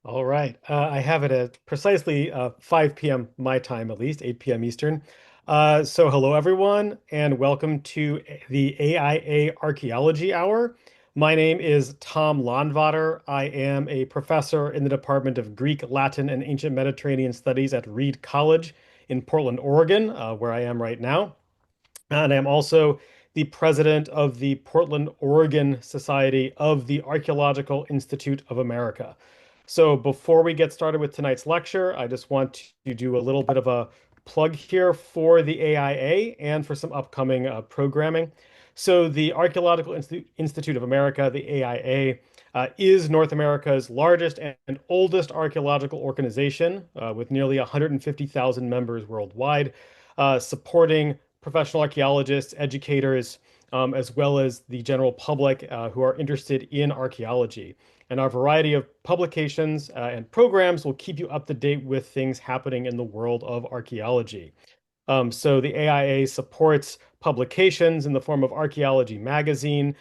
All right. I have it at precisely 5 p.m. my time, at least 8 p.m. Eastern. So hello, everyone, and welcome to the AIA Archaeology Hour. My name is Tom Landvater. I am a professor in the Department of Greek, Latin, and Ancient Mediterranean Studies at Reed College in Portland, Oregon, where I am right now. And I'm also the president of the Portland, Oregon Society of the Archaeological Institute of America. So before we get started with tonight's lecture, I just want to do a little bit of a plug here for the AIA and for some upcoming programming. So the Institute of America, the AIA, is North America's largest and oldest archaeological organization with nearly 150,000 members worldwide, supporting professional archaeologists, educators, as well as the general public who are interested in archaeology. And our variety of publications and programs will keep you up to date with things happening in the world of archaeology. So the AIA supports publications in the form of Archaeology Magazine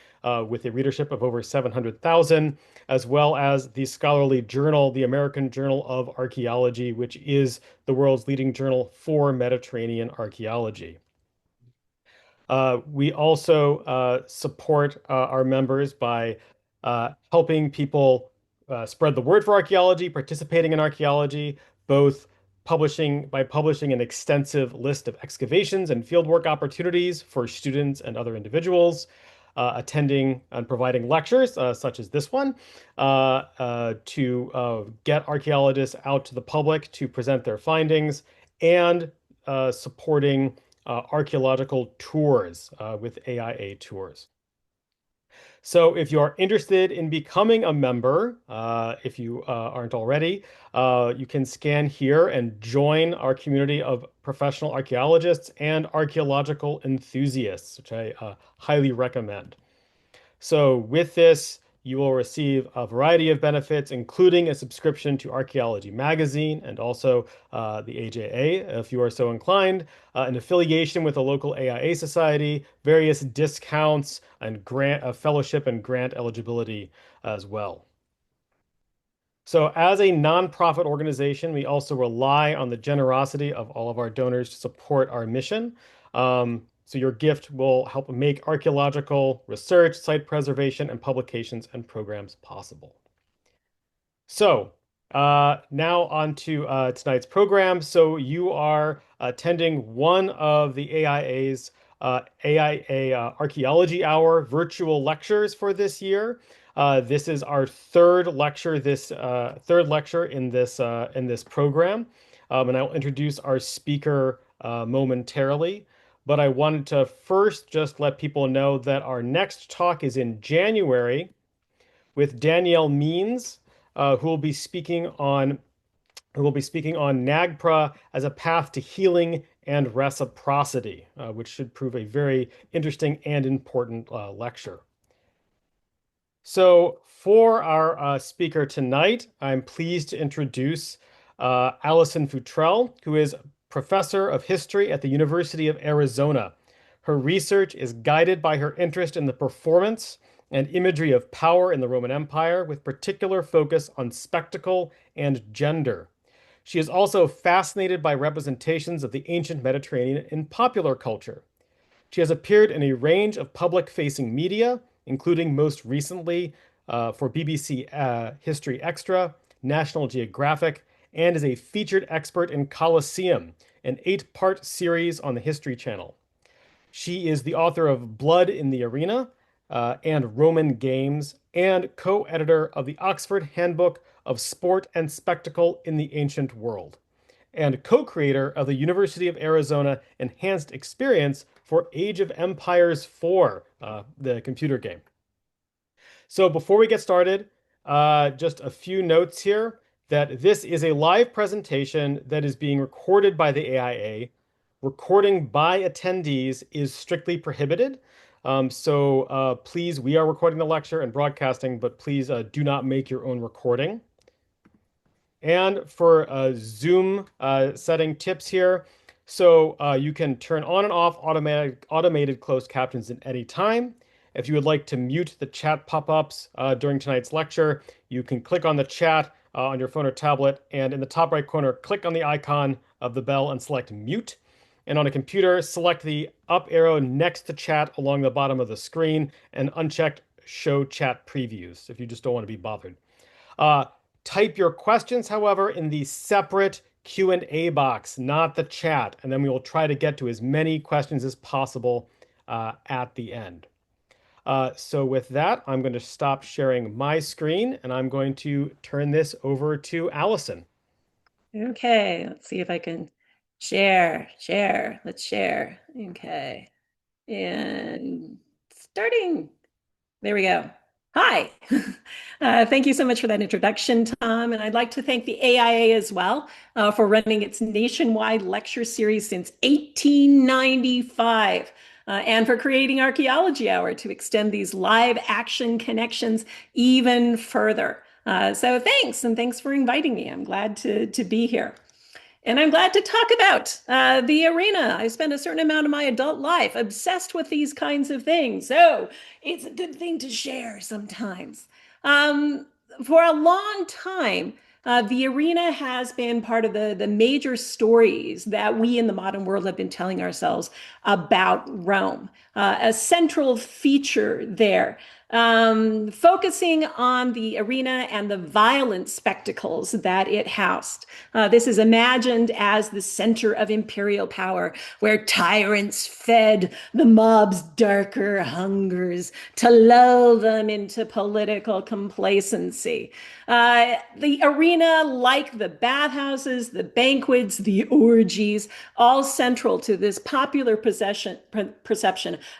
with a readership of over 700,000, as well as the scholarly journal, the American Journal of Archaeology, which is the world's leading journal for Mediterranean archaeology. We also support our members by helping people spread the word for archaeology, participating in archaeology, both publishing an extensive list of excavations and fieldwork opportunities for students and other individuals, attending and providing lectures such as this one to get archaeologists out to the public to present their findings, and supporting archaeological tours with AIA Tours. So if you are interested in becoming a member, if you aren't already, you can scan here and join our community of professional archaeologists and archaeological enthusiasts, which I highly recommend. So with this, you will receive a variety of benefits, including a subscription to Archaeology Magazine and also the AJA, if you are so inclined, an affiliation with a local AIA society, various discounts and fellowship and grant eligibility as well. So, as a nonprofit organization, we also rely on the generosity of all of our donors to support our mission. So, your gift will help make archaeological research, site preservation, and publications and programs possible. So, now on to tonight's program. So, you are attending one of the AIA's AIA Archaeology Hour virtual lectures for this year. This is our third lecture in this program, and I'll introduce our speaker momentarily. But I wanted to first just let people know that our next talk is in January with Danielle Means, who will be speaking on NAGPRA as a path to healing and reciprocity, which should prove a very interesting and important lecture. So, for our speaker tonight, I'm pleased to introduce Alison Futrell, who is professor of history at the University of Arizona. Her research is guided by her interest in the performance and imagery of power in the Roman Empire, with particular focus on spectacle and gender. She is also fascinated by representations of the ancient Mediterranean in popular culture. She has appeared in a range of public-facing media, including most recently for BBC History Extra, National Geographic, and is a featured expert in Colosseum, an 8-part series on the History Channel. She is the author of Blood in the Arena and Roman Games, and co-editor of the Oxford Handbook of Sport and Spectacle in the Ancient World, and co-creator of the University of Arizona Enhanced Experience for Age of Empires 4, the computer game. So before we get started, just a few notes here that this is a live presentation that is being recorded by the AIA. Recording by attendees is strictly prohibited. So please, we are recording the lecture and broadcasting, but please do not make your own recording. And for Zoom setting tips here, so you can turn on and off automated closed captions at any time. If you would like to mute the chat pop-ups during tonight's lecture, you can click on the chat on your phone or tablet. And in the top right corner, click on the icon of the bell and select mute. And on a computer, select the up arrow next to chat along the bottom of the screen and uncheck show chat previews if you just don't want to be bothered. Uh, Type your questions, however, in the separate Q&A box, not the chat, and then we will try to get to as many questions as possible at the end. So with that, I'm going to stop sharing my screen and I'm going to turn this over to Allison. Okay, let's see if I can share. Let's share. Okay. And starting. There we go. Hi. Thank you so much for that introduction, Tom. And I'd like to thank the AIA as well for running its nationwide lecture series since 1895 and for creating Archaeology Hour to extend these live action connections even further. So thanks, and thanks for inviting me. I'm glad to be here. And I'm glad to talk about the arena. I spent a certain amount of my adult life obsessed with these kinds of things. So it's a good thing to share sometimes. Um, for a long time, the arena has been part of the major stories that we in the modern world have been telling ourselves about Rome. A central feature there, focusing on the arena and the violent spectacles that it housed. This is imagined as the center of imperial power, where tyrants fed the mob's darker hungers to lull them into political complacency. The arena, like the bathhouses, the banquets, the orgies, all central to this popular perception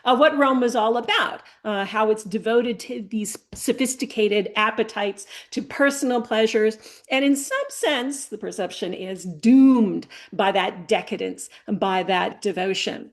of what Rome was all about, how it's devoted to these sophisticated appetites, to personal pleasures, and in some sense, the perception is doomed by that decadence, by that devotion.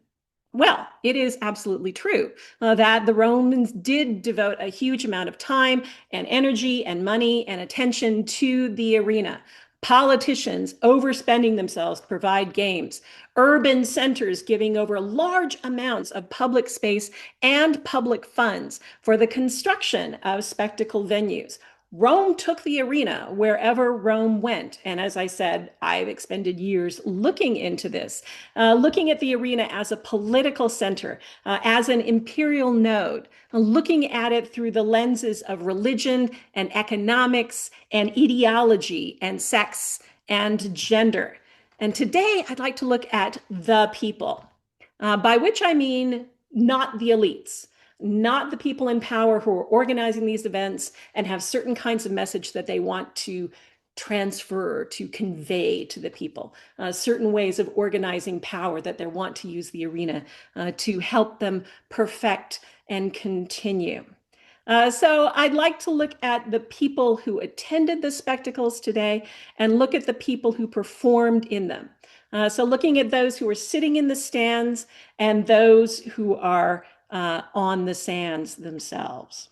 Well, it is absolutely true that the Romans did devote a huge amount of time and energy and money and attention to the arena. Politicians overspending themselves to provide games, urban centers giving over large amounts of public space and public funds for the construction of spectacle venues. Rome took the arena wherever Rome went. And as I said, I've expended years looking into this, looking at the arena as a political center, as an imperial node, looking at it through the lenses of religion and economics and ideology and sex and gender. And today I'd like to look at the people, by which I mean not the elites, not the people in power who are organizing these events and have certain kinds of message that they want to transfer, to convey to the people, certain ways of organizing power that they want to use the arena to help them perfect and continue. So I'd like to look at the people who attended the spectacles today and look at the people who performed in them. So looking at those who are sitting in the stands and those who are on the sands themselves.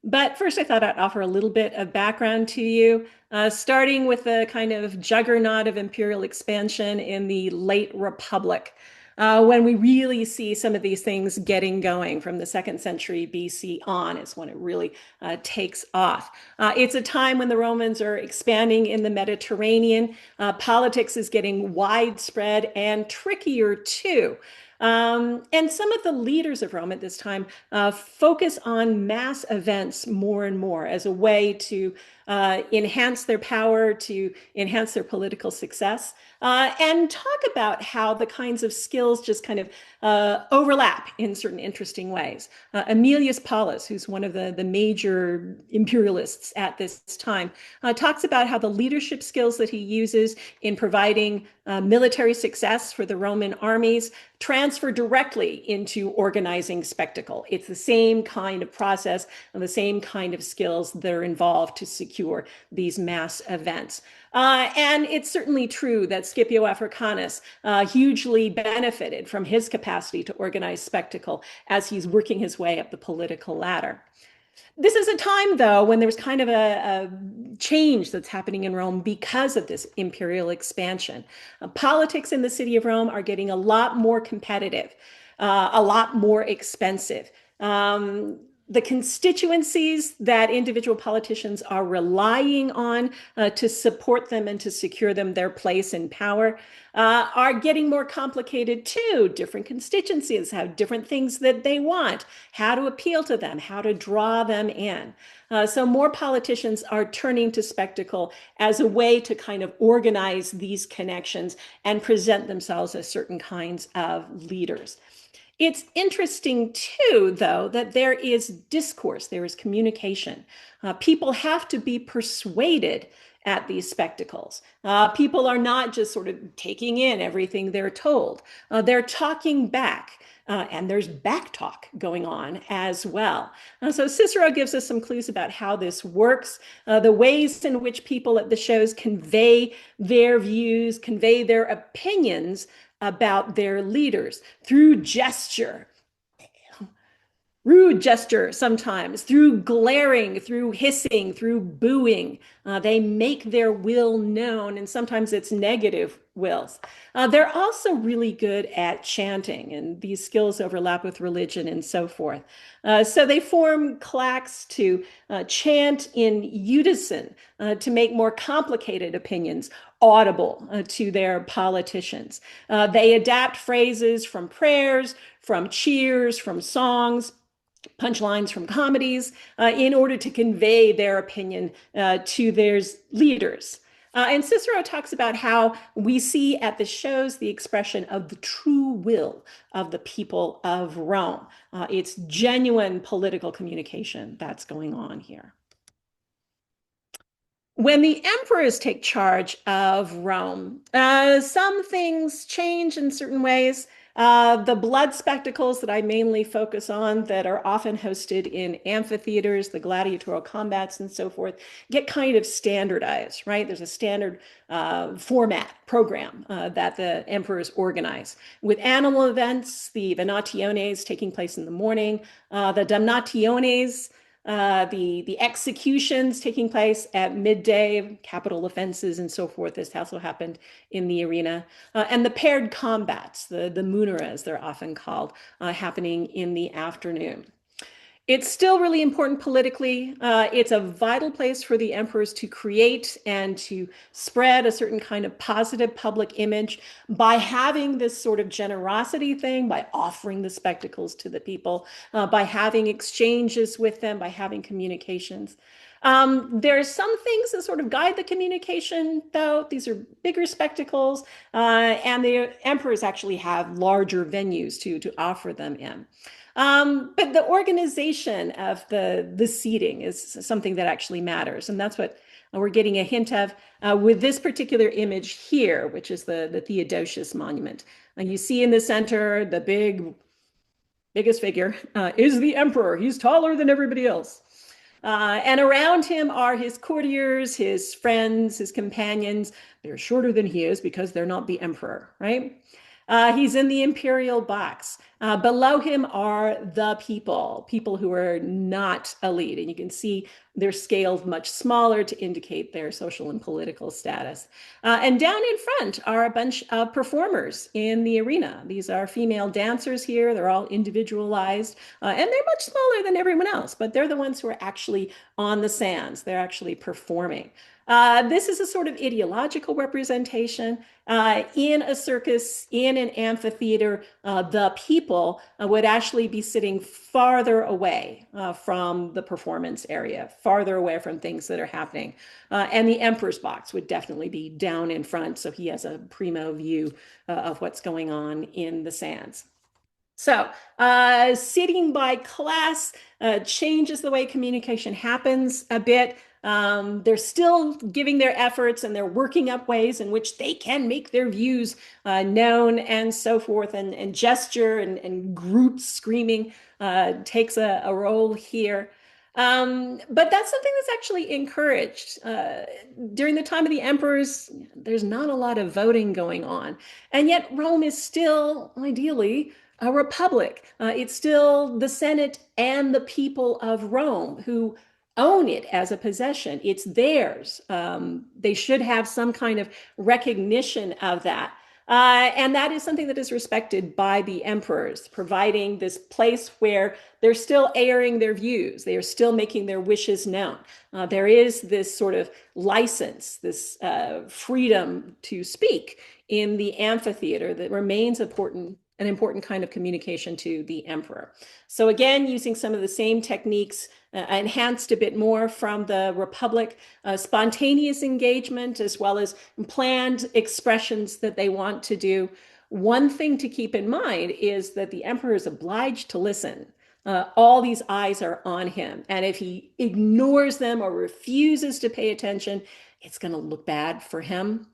But first, I thought I'd offer a little bit of background to you, starting with the kind of juggernaut of imperial expansion in the late Republic, when we really see some of these things getting going from the 2nd century BC on is when it really takes off. It's a time when the Romans are expanding in the Mediterranean. Politics is getting widespread and trickier too. And some of the leaders of Rome at this time focus on mass events more and more as a way to enhance their power, to enhance their political success, and talk about how the kinds of skills just kind of overlap in certain interesting ways. Aemilius Paulus, who's one of the major imperialists at this time, talks about how the leadership skills that he uses in providing military success for the Roman armies transfer directly into organizing spectacle. It's the same kind of process and the same kind of skills that are involved to secure these mass events. And it's certainly true that Scipio Africanus hugely benefited from his capacity to organize spectacle as he's working his way up the political ladder. This is a time, though, when there's kind of a change that's happening in Rome because of this imperial expansion. Politics in the city of Rome are getting a lot more competitive, a lot more expensive. the constituencies that individual politicians are relying on to support them and to secure them their place in power are getting more complicated too. Different constituencies have different things that they want, how to appeal to them, how to draw them in. So more politicians are turning to spectacle as a way to kind of organize these connections and present themselves as certain kinds of leaders. It's interesting too, though, that there is discourse, there is communication. People have to be persuaded at these spectacles. People are not just sort of taking in everything they're told. They're talking back, and there's back talk going on as well. So Cicero gives us some clues about how this works, the ways in which people at the shows convey their views, convey their opinions about their leaders through gesture, rude gesture sometimes, through glaring, through hissing, through booing. They make their will known, and sometimes it's negative wills. They're also really good at chanting, and these skills overlap with religion and so forth. So they form claques to chant in unison to make more complicated opinions audible to their politicians. They adapt phrases from prayers, from cheers, from songs, punchlines from comedies in order to convey their opinion to their leaders. And Cicero talks about how we see at the shows the expression of the true will of the people of Rome. It's genuine political communication that's going on here. When the emperors take charge of Rome, some things change in certain ways. The blood spectacles that I mainly focus on, that are often hosted in amphitheaters, the gladiatorial combats and so forth, get kind of standardized, right? There's a standard format program that the emperors organize. With animal events, the venationes taking place in the morning, the damnationes, the executions taking place at midday, capital offenses and so forth. This also happened in the arena. And the paired combats, the munera, as they're often called, happening in the afternoon. It's still really important politically. It's a vital place for the emperors to create and to spread a certain kind of positive public image by having this sort of generosity thing, by offering the spectacles to the people, by having exchanges with them, by having communications. There are some things that sort of guide the communication, though. These are bigger spectacles, and the emperors actually have larger venues to offer them in. But the organization of the seating is something that actually matters. And that's what we're getting a hint of with this particular image here, which is the Theodosius monument. You see in the center, the biggest figure is the emperor. He's taller than everybody else. And around him are his courtiers, his friends, his companions. They're shorter than he is because they're not the emperor, right? He's in the imperial box. Below him are the people who are not elite. And you can see they're scaled much smaller to indicate their social and political status. And down in front are a bunch of performers in the arena. These are female dancers here. They're all individualized, and they're much smaller than everyone else, but they're the ones who are actually on the sands. They're actually performing. This is a sort of ideological representation. In a circus, in an amphitheater, the people would actually be sitting farther away from the performance area, farther away from things that are happening. And the emperor's box would definitely be down in front, so he has a primo view of what's going on in the sands. So sitting by class changes the way communication happens a bit. They're still giving their efforts and they're working up ways in which they can make their views known and so forth. And gesture and group screaming takes a role here. But that's something that's actually encouraged. During the time of the emperors, there's not a lot of voting going on. And yet Rome is still, ideally, a republic. It's still the Senate and the people of Rome who own it as a possession. It's theirs. They should have some kind of recognition of that. And that is something that is respected by the emperors, providing this place where they're still airing their views, they are still making their wishes known. There is this sort of license, this freedom to speak in the amphitheater that remains important, an important kind of communication to the emperor. So again, using some of the same techniques, enhanced a bit more from the Republic, spontaneous engagement, as well as planned expressions that they want to do. One thing to keep in mind is that the emperor is obliged to listen. All these eyes are on him. And if he ignores them or refuses to pay attention, it's going to look bad for him.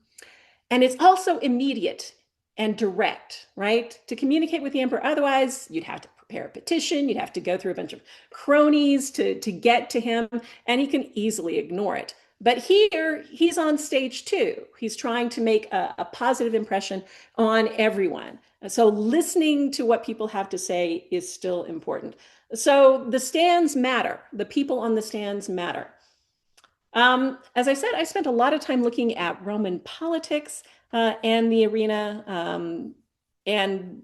And it's also immediate and direct, right? To communicate with the emperor. Otherwise, you'd have to prepare a petition, you'd have to go through a bunch of cronies to get to him, and he can easily ignore it. But here, he's on stage too. He's trying to make a positive impression on everyone. So listening to what people have to say is still important. So the stands matter. The people on the stands matter. As I said, I spent a lot of time looking at Roman politics and the arena, and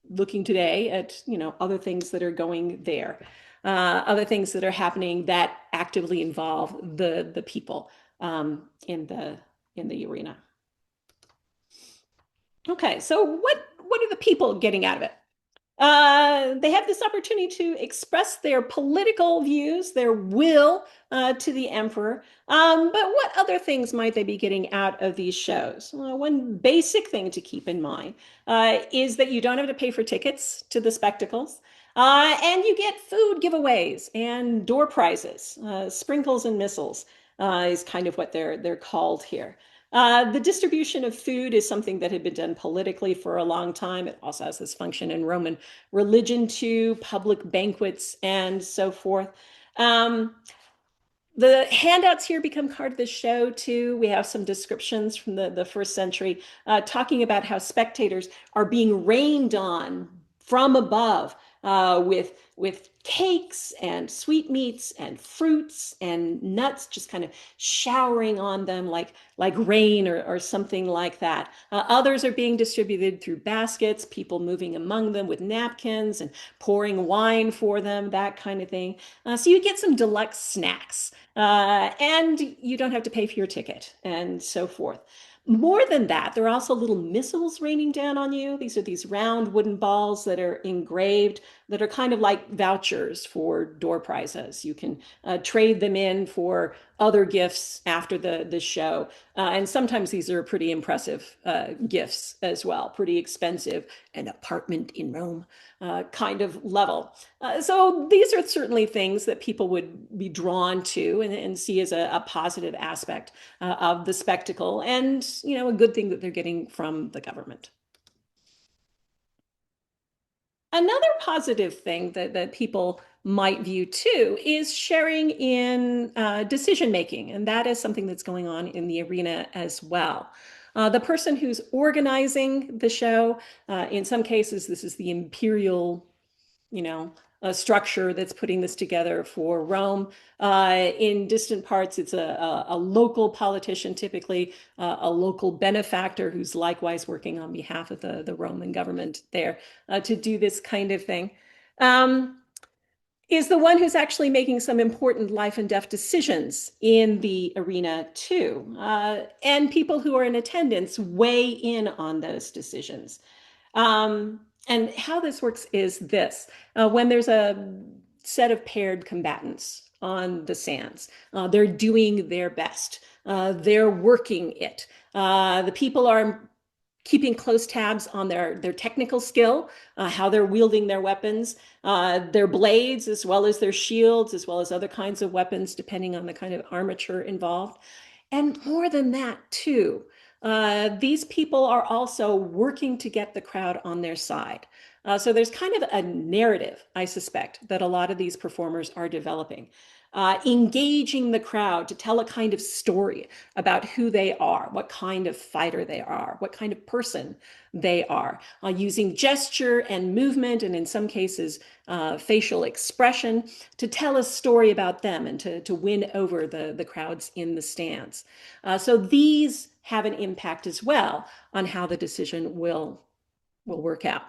looking today at other things that are going there, other things that are happening that actively involve the people in the arena. Okay, so what are the people getting out of it? They have this opportunity to express their political views, their will to the emperor. But what other things might they be getting out of these shows? Well, one basic thing to keep in mind is that you don't have to pay for tickets to the spectacles. And you get food giveaways and door prizes. Sprinkles and missiles is kind of what they're called here. The distribution of food is something that had been done politically for a long time. It also has this function in Roman religion too, public banquets and so forth. The handouts here become part of the show too. We have some descriptions from the first century talking about how spectators are being rained on from above with cakes and sweetmeats and fruits and nuts, just kind of showering on them like rain or something like that. Others are being distributed through baskets, people moving among them with napkins and pouring wine for them, that kind of thing. So you get some deluxe snacks, and you don't have to pay for your ticket and so forth. More than that, there are also little missiles raining down on you. These are these round wooden balls that are engraved, that are kind of like vouchers for door prizes. You can trade them in for other gifts after the show. And sometimes these are pretty impressive gifts as well, pretty expensive, an apartment in Rome kind of level. So these are certainly things that people would be drawn to and see as a positive aspect of the spectacle, and a good thing that they're getting from the government. Another positive thing that people might view too is sharing in decision making, and that is something that's going on in the arena as well. The person who's organizing the show, in some cases, this is the Imperial, a structure that's putting this together for Rome. In distant parts, it's a local politician, typically a local benefactor who's likewise working on behalf of the Roman government there to do this kind of thing. Is the one who's actually making some important life and death decisions in the arena too. And people who are in attendance weigh in on those decisions. And how this works is this. When there's a set of paired combatants on the sands, they're doing their best. They're working it. The people are keeping close tabs on their technical skill, how they're wielding their weapons, their blades, as well as their shields, as well as other kinds of weapons, depending on the kind of armature involved. And more than that, too, these people are also working to get the crowd on their side. So there's kind of a narrative, I suspect, that a lot of these performers are developing. engaging the crowd to tell a kind of story about who they are, what kind of fighter they are, what kind of person they are, using gesture and movement, and in some cases, facial expression to tell a story about them and to win over the crowds in the stands. So these have an impact as well on how the decision will work out.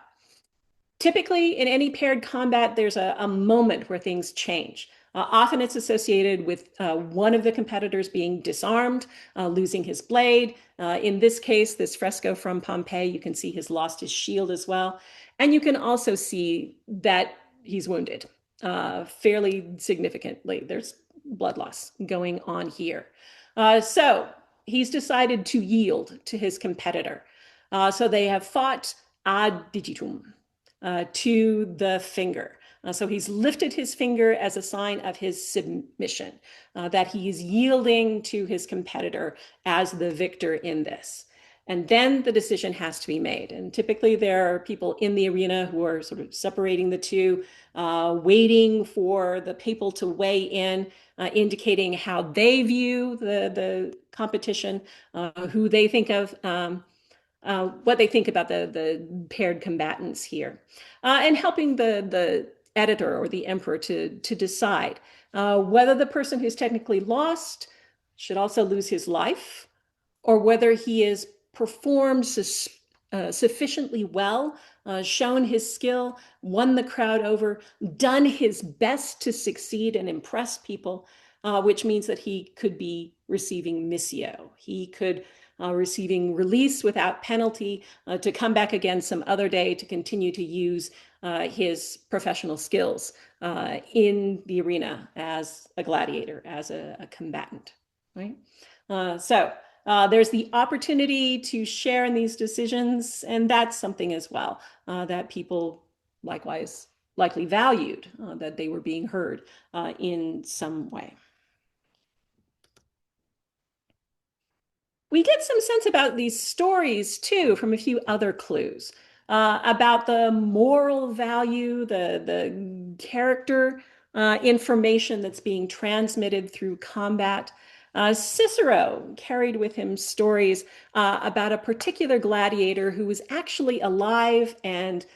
Typically, in any paired combat, there's a moment where things change. Often it's associated with one of the competitors being disarmed, losing his blade. In this case, this fresco from Pompeii, you can see he's lost his shield as well. And you can also see that he's wounded fairly significantly. There's blood loss going on here. So he's decided to yield to his competitor. So they have fought ad digitum, to the finger. So he's lifted his finger as a sign of his submission, that he's yielding to his competitor as the victor in this. And then the decision has to be made. And typically there are people in the arena who are sort of separating the two, waiting for the people to weigh in, indicating how they view the competition, who they think of, what they think about the paired combatants here, and helping the editor or the emperor to decide whether the person who's technically lost should also lose his life, or whether he has performed sufficiently well, shown his skill, won the crowd over, done his best to succeed and impress people, which means that he could be receiving missio. He could receiving release without penalty to come back again some other day to continue to use his professional skills in the arena as a gladiator, as a combatant, right? So there's the opportunity to share in these decisions, and that's something as well that people likewise likely valued, that they were being heard in some way. We get some sense about these stories too from a few other clues about the moral value, the character information that's being transmitted through combat. Cicero carried with him stories about a particular gladiator who was actually alive and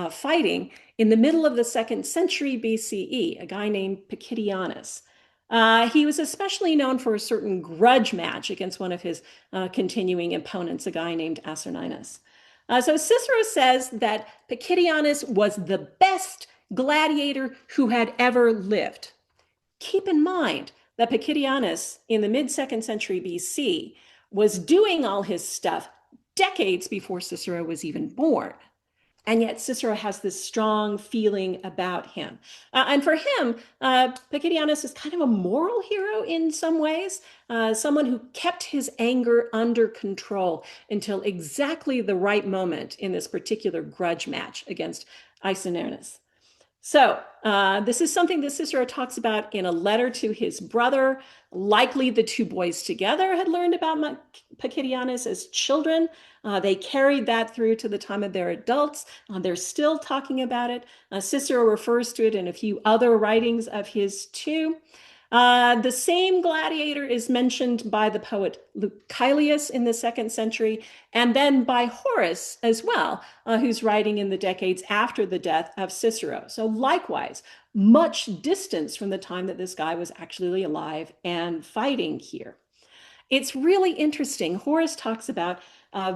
fighting in the middle of the 2nd century BCE, a guy named Pacchidianus. He was especially known for a certain grudge match against one of his continuing opponents, a guy named Acerninus. So Cicero says that Pacchidianus was the best gladiator who had ever lived. Keep in mind that Pacchidianus in the mid-2nd century BC was doing all his stuff decades before Cicero was even born. And yet Cicero has this strong feeling about him. And for him, Pacchidianus is kind of a moral hero in some ways, someone who kept his anger under control until exactly the right moment in this particular grudge match against Aecernus. So this is something that Cicero talks about in a letter to his brother. Likely the two boys together had learned about Pacchidianus as children. They carried that through to the time of their adults. They're still talking about it. Cicero refers to it in a few other writings of his too. The same gladiator is mentioned by the poet Lucilius in the 2nd century, and then by Horace as well, who's writing in the decades after the death of Cicero. So likewise, much distance from the time that this guy was actually alive and fighting here. It's really interesting. Horace talks about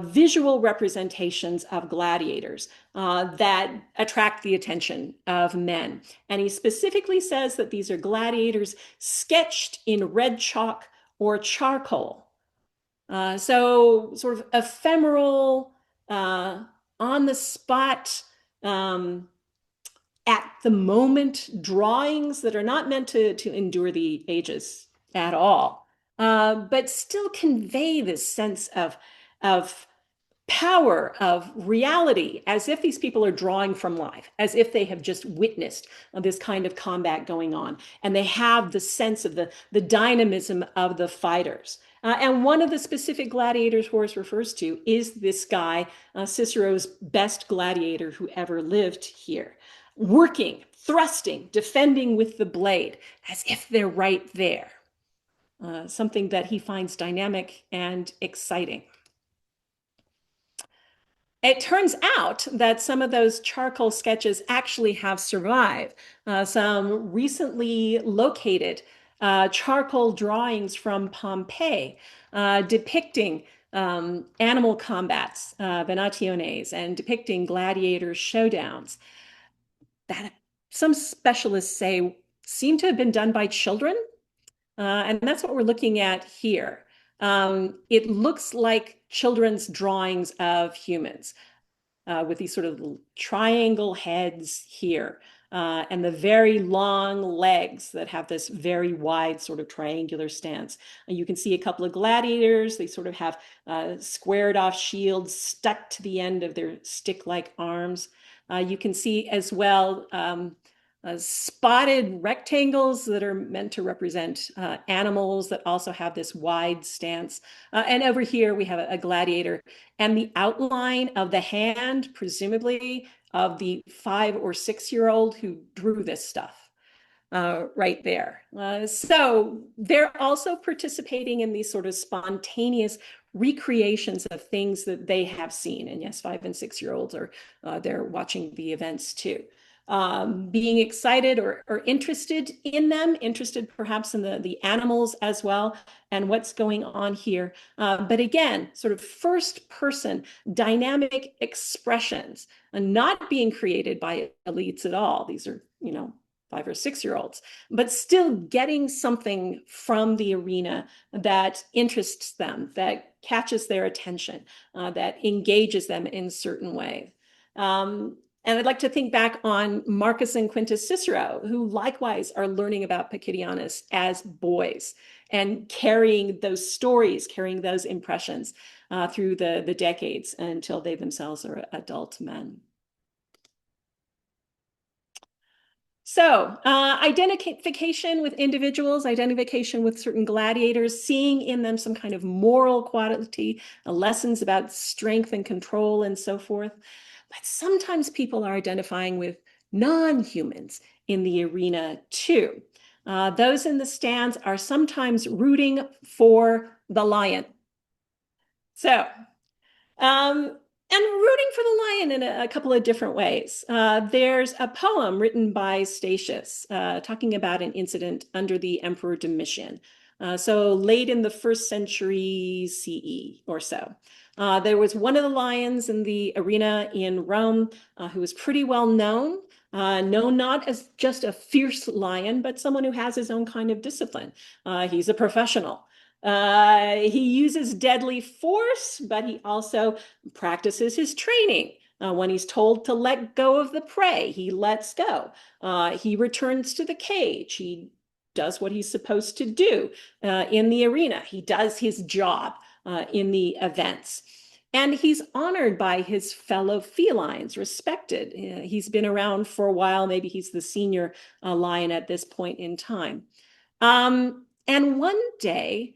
visual representations of gladiators that attract the attention of men. And he specifically says that these are gladiators sketched in red chalk or charcoal. So sort of ephemeral, on the spot, at the moment drawings that are not meant to endure the ages at all, but still convey this sense of power, of reality, as if these people are drawing from life, as if they have just witnessed this kind of combat going on, and they have the sense of the dynamism of the fighters. And one of the specific gladiators Horace refers to is this guy, Cicero's best gladiator who ever lived here. working, thrusting, defending with the blade, as if they're right there. Something that he finds dynamic and exciting. It turns out that some of those charcoal sketches actually have survived. Some recently located charcoal drawings from Pompeii depicting animal combats, venationes, and depicting gladiator showdowns that some specialists say seem to have been done by children. And that's what we're looking at here. It looks like children's drawings of humans with these sort of triangle heads here. And the very long legs that have this very wide sort of triangular stance. You can see a couple of gladiators. They sort of have squared off shields stuck to the end of their stick-like arms. You can see as well spotted rectangles that are meant to represent animals that also have this wide stance. And over here we have a gladiator, and the outline of the hand, presumably of the 5 or 6-year-old who drew this stuff. Right there. So they're also participating in these sort of spontaneous recreations of things that they have seen. And yes, 5 and 6-year-olds are they're watching the events too. Being excited or interested in them, interested perhaps in the animals as well, and what's going on here. But again, sort of first person dynamic expressions, not being created by elites at all. These are, 5 or 6-year-olds, but still getting something from the arena that interests them, that catches their attention, that engages them in certain ways. And I'd like to think back on Marcus and Quintus Cicero, who likewise are learning about Pacchidianus as boys and carrying those stories, carrying those impressions through the decades until they themselves are adult men. So identification with individuals, identification with certain gladiators, seeing in them some kind of moral quality, lessons about strength and control and so forth. But sometimes people are identifying with non-humans in the arena too. Those in the stands are sometimes rooting for the lion. So and rooting for the lion in a couple of different ways. There's a poem written by Statius talking about an incident under the Emperor Domitian. So late in the 1st century CE or so. There was one of the lions in the arena in Rome who was pretty well known. Known not as just a fierce lion, but someone who has his own kind of discipline. He's a professional. He uses deadly force, but he also practices his training. When he's told to let go of the prey, he lets go. He returns to the cage. He does what he's supposed to do in the arena. He does his job in the events. And he's honored by his fellow felines, respected. He's been around for a while. Maybe he's the senior lion at this point in time. And one day,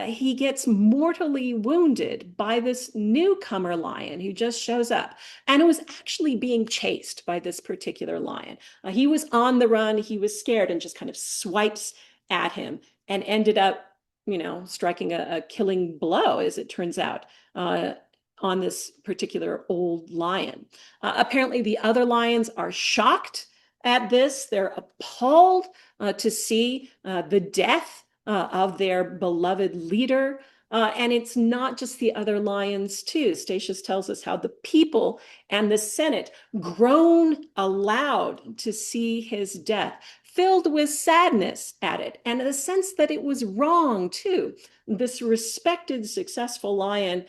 he gets mortally wounded by this newcomer lion who just shows up. And it was actually being chased by this particular lion. He was on the run. He was scared and just kind of swipes at him and ended up, striking a killing blow, as it turns out, on this particular old lion. Apparently, the other lions are shocked at this. They're appalled to see the death of their beloved leader. And it's not just the other lions, too. Statius tells us how the people and the Senate groan aloud to see his death, filled with sadness at it, and a sense that it was wrong, too. This respected, successful lion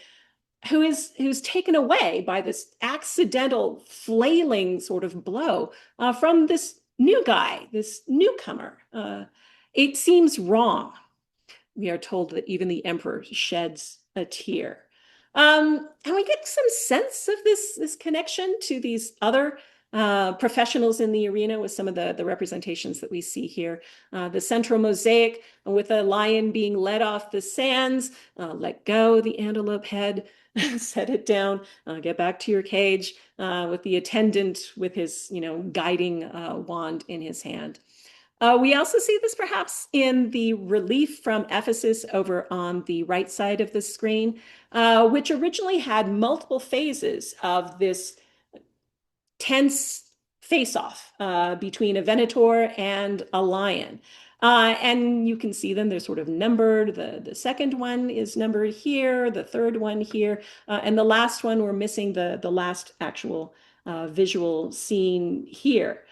who's taken away by this accidental flailing sort of blow from this new guy, this newcomer. It seems wrong. We are told that even the emperor sheds a tear. And we get some sense of this connection to these other professionals in the arena with some of the representations that we see here. The central mosaic with a lion being led off the sands, let go the antelope head, set it down, get back to your cage, with the attendant with his, guiding wand in his hand. We also see this perhaps in the relief from Ephesus over on the right side of the screen, which originally had multiple phases of this tense face-off between a venator and a lion. And you can see them, they're sort of numbered. The second one is numbered here, the third one here, and the last one, we're missing the last actual visual scene here.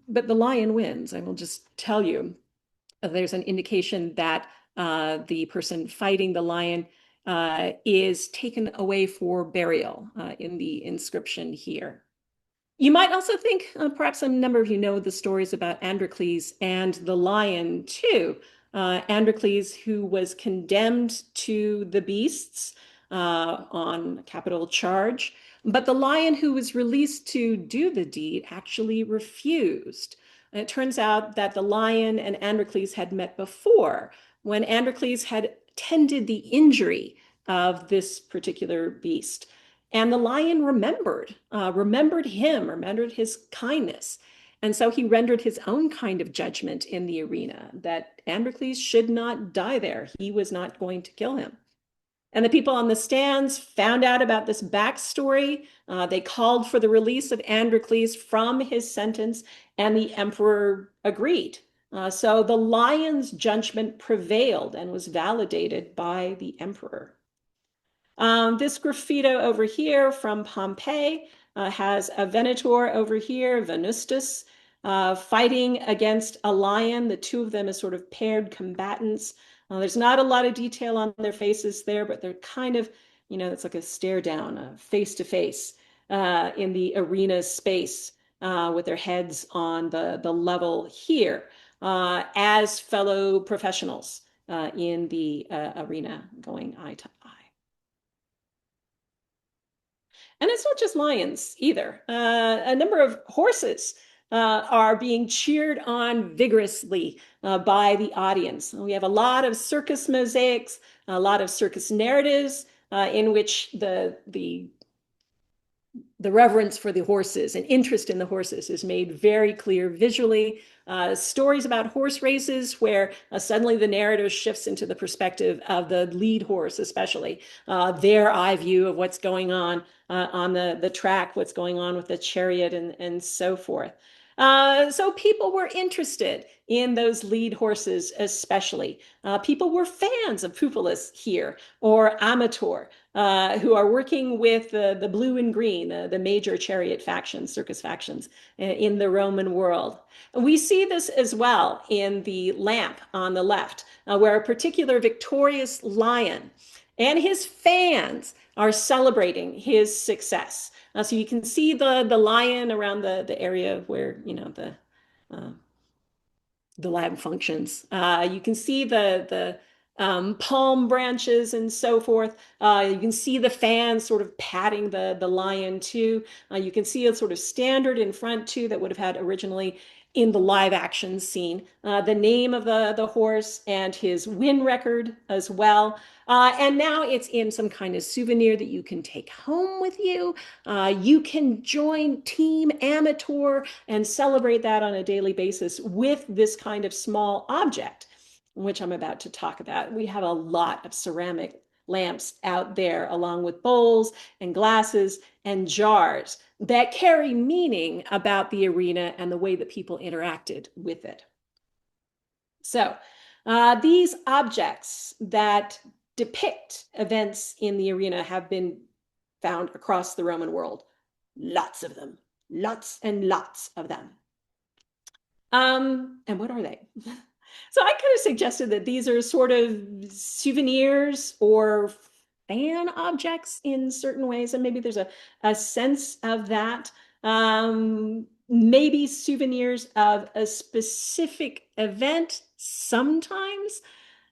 But the lion wins. I will just tell you, there's an indication that the person fighting the lion is taken away for burial in the inscription here. You might also think, perhaps a number of you know the stories about Androcles and the lion too. Androcles, who was condemned to the beasts on capital charge, but the lion who was released to do the deed actually refused. And it turns out that the lion and Androcles had met before when Androcles had tended the injury of this particular beast. And the lion remembered him, remembered his kindness. And so he rendered his own kind of judgment in the arena that Androcles should not die there. He was not going to kill him. And the people on the stands found out about this backstory. They called for the release of Androcles from his sentence, and the emperor agreed. So the lion's judgment prevailed and was validated by the emperor. This graffito over here from Pompeii has a venator over here, Venustus, fighting against a lion. The two of them as sort of paired combatants. There's not a lot of detail on their faces there, but they're kind of, it's like a stare down, face to face in the arena space with their heads on the level here as fellow professionals in the arena going eye to eye. And it's not just lions either. A number of horses are being cheered on vigorously by the audience. We have a lot of circus mosaics, a lot of circus narratives in which the reverence for the horses and interest in the horses is made very clear visually. Stories about horse races where suddenly the narrative shifts into the perspective of the lead horse, especially their eye view of what's going on the track, what's going on with the chariot and so forth. So people were interested in those lead horses, especially. People were fans of Pupilis here, or Amator, who are working with the blue and green, the major chariot factions, circus factions in the Roman world. We see this as well in the lamp on the left, where a particular victorious lion and his fans are celebrating his success. So you can see the lion around the area where the lab functions. You can see the palm branches and so forth. You can see the fans sort of patting the lion too. You can see a sort of standard in front too that would have had originally in the live action scene. The name of the horse and his win record as well. And now it's in some kind of souvenir that you can take home with you. You can join Team Amateur and celebrate that on a daily basis with this kind of small object, which I'm about to talk about. We have a lot of ceramic lamps out there, along with bowls and glasses and jars that carry meaning about the arena and the way that people interacted with it. So these objects that depict events in the arena have been found across the Roman world. Lots of them, lots and lots of them. And what are they? So I kind of suggested that these are sort of souvenirs or fan objects in certain ways, and maybe there's a sense of that. Maybe souvenirs of a specific event sometimes.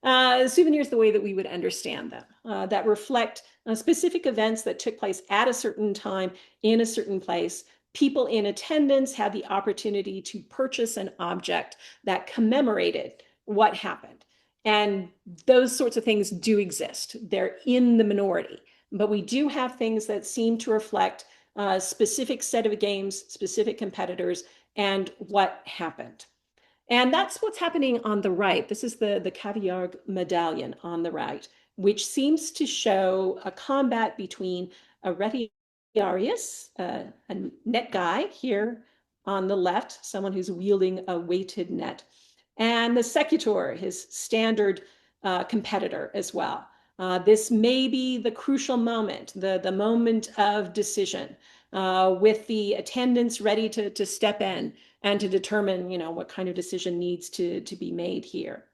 Souvenirs the way that we would understand them, that reflect specific events that took place at a certain time in a certain place people in attendance had the opportunity to purchase an object that commemorated what happened. And those sorts of things do exist. They're in the minority. But we do have things that seem to reflect a specific set of games, specific competitors, and what happened. And that's what's happening on the right. This is the caviar medallion on the right, which seems to show a combat between a Retiarius, a net guy here on the left, someone who's wielding a weighted net, and the Secutor, his standard competitor as well. This may be the crucial moment, the moment of decision, with the attendants ready to step in and to determine, what kind of decision needs to be made here.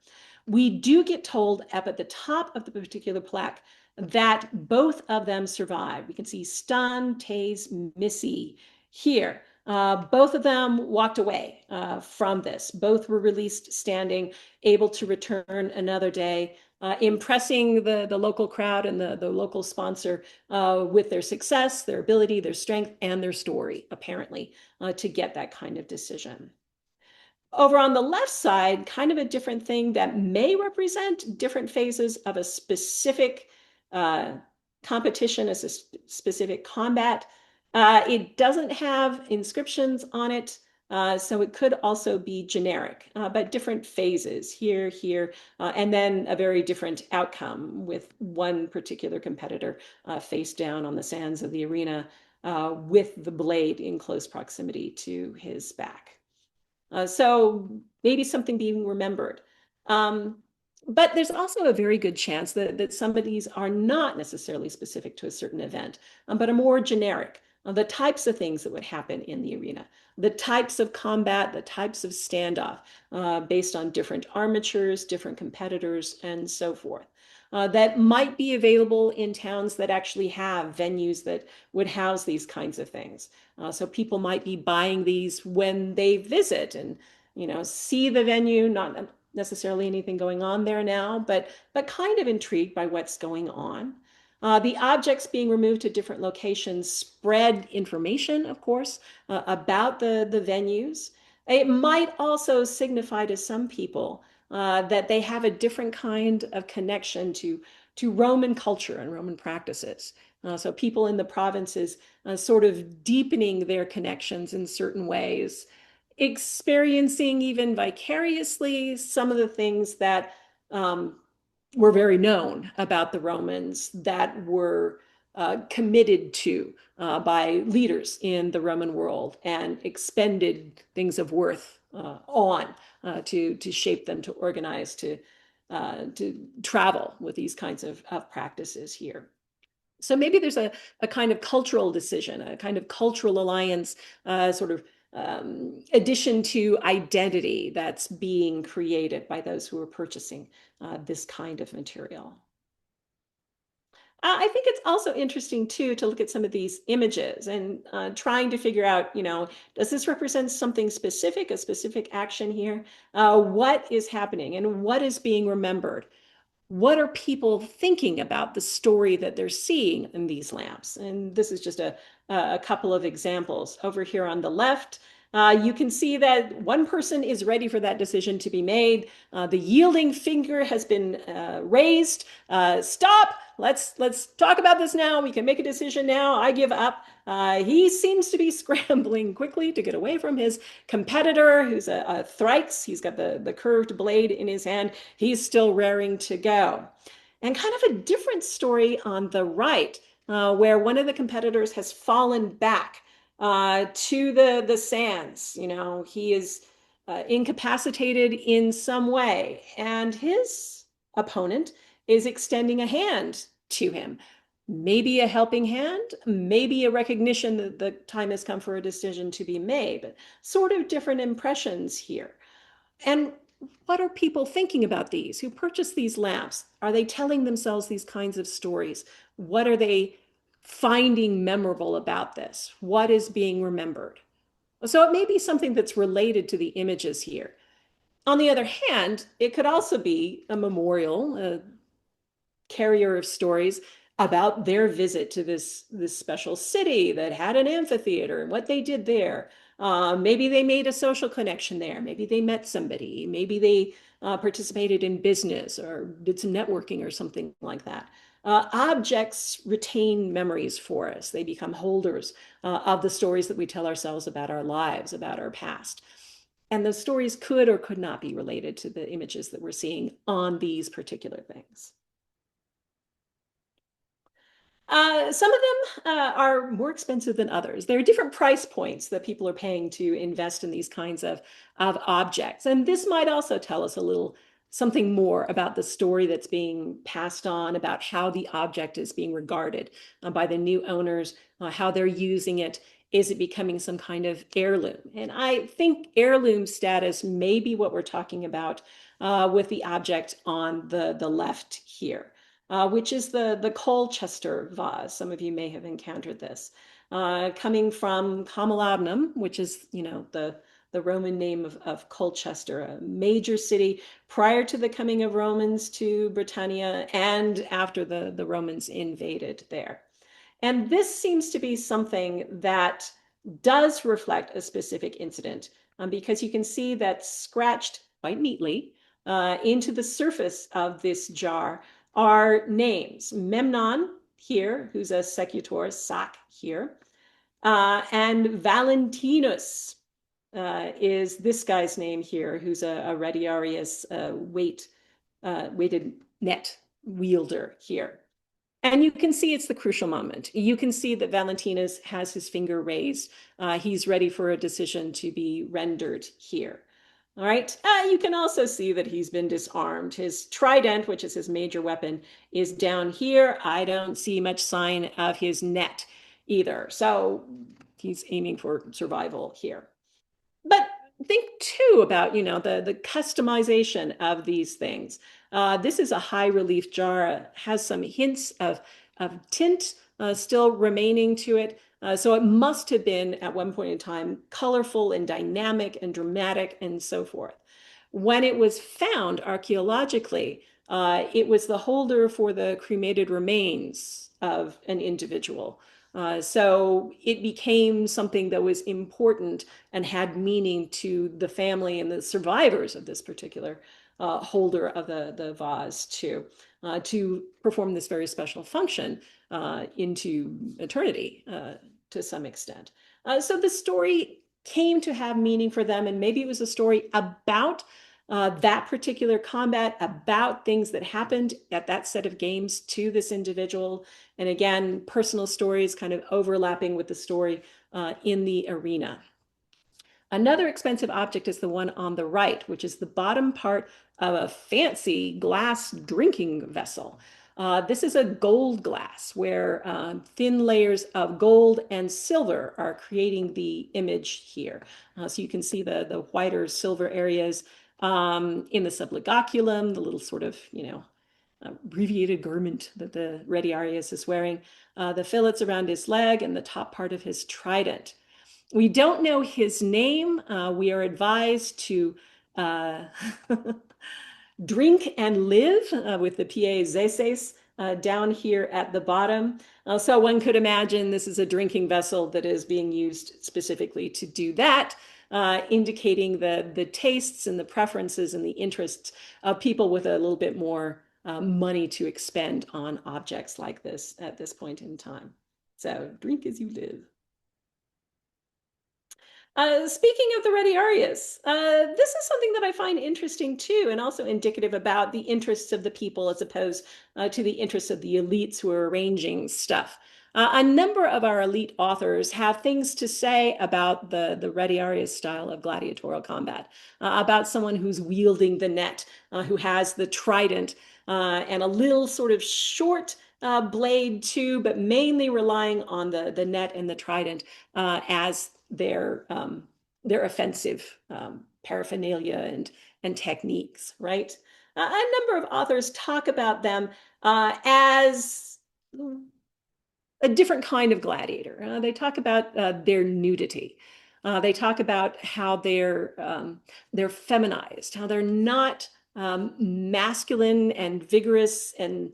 We do get told up at the top of the particular plaque that both of them survived. We can see Stun, Tase, Missy here. Both of them walked away from this. Both were released standing, able to return another day, impressing the local crowd and the local sponsor with their success, their ability, their strength, and their story, apparently, to get that kind of decision. Over on the left side, kind of a different thing that may represent different phases of a specific competition, a specific combat. It doesn't have inscriptions on it, so it could also be generic, but different phases here, and then a very different outcome with one particular competitor face down on the sands of the arena with the blade in close proximity to his back. So maybe something being remembered. But there's also a very good chance that some of these are not necessarily specific to a certain event, but are more generic. The types of things that would happen in the arena, the types of combat, the types of standoff, based on different armatures, different competitors, and so forth. That might be available in towns that actually have venues that would house these kinds of things. So people might be buying these when they visit and, see the venue, not necessarily anything going on there now, but kind of intrigued by what's going on. The objects being removed to different locations spread information, of course, about the venues. It might also signify to some people that they have a different kind of connection to Roman culture and Roman practices. So people in the provinces sort of deepening their connections in certain ways, experiencing even vicariously some of the things that were very known about the Romans that were committed to by leaders in the Roman world and expended things of worth on to shape them, to organize, to travel with these kinds of practices here. So maybe there's a kind of cultural decision, a kind of cultural alliance, sort of addition to identity that's being created by those who are purchasing this kind of material. I think it's also interesting too to look at some of these images and trying to figure out, does this represent something specific, a specific action here? What is happening and what is being remembered? What are people thinking about the story that they're seeing in these lamps? And this is just a couple of examples. Over here on the left, you can see that one person is ready for that decision to be made. The yielding finger has been raised. Stop! Let's talk about this now. We can make a decision now. I give up. He seems to be scrambling quickly to get away from his competitor, who's a thrice. He's got the curved blade in his hand. He's still raring to go. And kind of a different story on the right, where one of the competitors has fallen back to the sands. He is incapacitated in some way, and his opponent is extending a hand to him. Maybe a helping hand, maybe a recognition that the time has come for a decision to be made, but sort of different impressions here. And what are people thinking about these? Who purchase these lamps? Are they telling themselves these kinds of stories? What are they finding memorable about this? What is being remembered? So it may be something that's related to the images here. On the other hand, it could also be a memorial, a carrier of stories about their visit to this special city that had an amphitheater and what they did there. Maybe they made a social connection there. Maybe they met somebody. Maybe they participated in business or did some networking or something like that. Objects retain memories for us. They become holders of the stories that we tell ourselves about our lives, about our past. And those stories could or could not be related to the images that we're seeing on these particular things. Some of them are more expensive than others. There are different price points that people are paying to invest in these kinds of objects. And this might also tell us a little something more about the story that's being passed on, about how the object is being regarded by the new owners, how they're using it. Is it becoming some kind of heirloom? And I think heirloom status may be what we're talking about with the object on the left here, which is the Colchester vase. Some of you may have encountered this, coming from Camulodunum, which is, the Roman name of Colchester, a major city prior to the coming of Romans to Britannia and after the Romans invaded there. And this seems to be something that does reflect a specific incident, because you can see that scratched quite neatly into the surface of this jar are names. Memnon here, who's a secutor, Sac here, and Valentinus is this guy's name here, who's a Retiarius weighted net wielder here. And you can see it's the crucial moment. You can see that Valentinus has his finger raised. He's ready for a decision to be rendered here. All right. You can also see that he's been disarmed. His trident, which is his major weapon, is down here. I don't see much sign of his net either. So he's aiming for survival here. But think too about, the customization of these things. This is a high relief jar, has some hints of tint still remaining to it. So it must have been at one point in time colorful and dynamic and dramatic and so forth. When it was found archaeologically, it was the holder for the cremated remains of an individual. So it became something that was important and had meaning to the family and the survivors of this particular holder of the vase to perform this very special function into eternity to some extent. So the story came to have meaning for them, and maybe it was a story about that particular combat, about things that happened at that set of games to this individual. And again, personal stories kind of overlapping with the story in the arena. Another expensive object is the one on the right, which is the bottom part of a fancy glass drinking vessel. This is a gold glass where thin layers of gold and silver are creating the image here. So you can see the whiter silver areas in the subligaculum, the little sort of, abbreviated garment that the Retiarius is wearing, the fillets around his leg, and the top part of his trident. We don't know his name. We are advised to drink and live with the PA Zeses down here at the bottom. So one could imagine this is a drinking vessel that is being used specifically to do that, indicating the tastes and the preferences and the interests of people with a little bit more money to expend on objects like this at this point in time. So drink as you live. Speaking of the Retiarius, this is something that I find interesting too, and also indicative about the interests of the people as opposed to the interests of the elites who are arranging stuff. A number of our elite authors have things to say about the Retiarius style of gladiatorial combat, about someone who's wielding the net, who has the trident, and a little sort of short blade too, but mainly relying on the net and the trident as their offensive paraphernalia and techniques, right? A number of authors talk about them as a different kind of gladiator. They talk about their nudity. They talk about how they're feminized, how they're not masculine and vigorous and